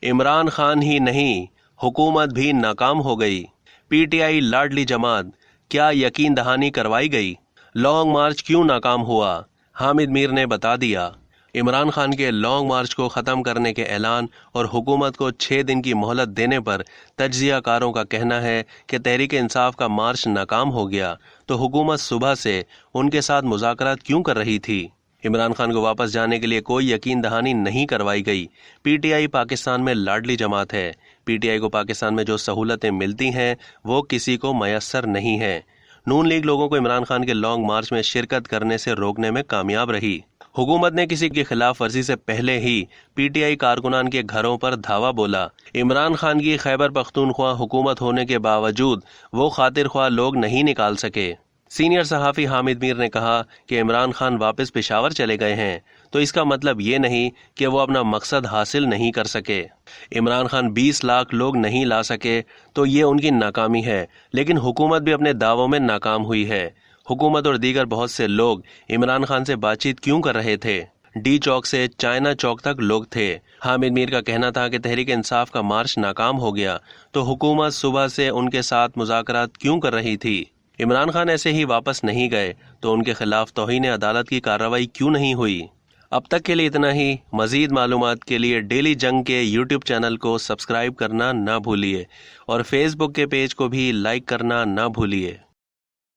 इमरान खान ही नहीं, हुकूमत भी नाकाम हो गई। पीटीआई लाडली जमात, क्या यकीन दहानी करवाई गई? लॉन्ग मार्च क्यों नाकाम हुआ? हामिद मीर ने बता दिया। इमरान खान के लॉन्ग मार्च को ख़त्म करने के ऐलान और हुकूमत को 6 दिन की मोहलत देने पर तज्ज़ियाकारों का कहना है कि तहरीक इंसाफ का मार्च नाकाम हो गया, तो हुकूमत सुबह से उनके साथ मुज़ाकरात क्यों कर रही थी? इमरान खान को वापस जाने के लिए कोई यकीन दहानी नहीं करवाई गई। पीटीआई पाकिस्तान में लाडली जमात है। पीटीआई को पाकिस्तान में जो सहूलतें मिलती हैं वो किसी को मयस्सर नहीं है। नून लीग लोगों को इमरान खान के लॉन्ग मार्च में शिरकत करने से रोकने में कामयाब रही। हुकूमत ने किसी की खिलाफ वर्जी से पहले ही पीटीआई कारकुनान के घरों पर धावा बोला। इमरान खान की खैबर पख्तूनख्वा हुकूमत होने के बावजूद वो खातिर ख्वाह लोग नहीं निकाल सके। सीनियर सहाफ़ी हामिद मीर ने कहा कि इमरान खान वापस पेशावर चले गए हैं, तो इसका मतलब ये नहीं कि वो अपना मकसद हासिल नहीं कर सके। इमरान खान 20 लाख लोग नहीं ला सके तो ये उनकी नाकामी है, लेकिन हुकूमत भी अपने दावों में नाकाम हुई है। हुकूमत और दीगर बहुत से लोग इमरान खान से बातचीत क्यों कर रहे थे? डी चौक से चाइना चौक तक लोग थे। हामिद मीर का कहना था कि तहरीक इंसाफ का मार्च नाकाम हो गया, तो हुकूमत सुबह से उनके साथ मुज़ाकरात क्यों कर रही थी? इमरान खान ऐसे ही वापस नहीं गए तो उनके खिलाफ तौहीन अदालत की कार्रवाई क्यों नहीं हुई? अब तक के लिए इतना ही। मज़ीद मालूमात के लिए डेली जंग के यूट्यूब चैनल को सब्सक्राइब करना ना भूलिए और फेसबुक के पेज को भी लाइक करना ना भूलिए।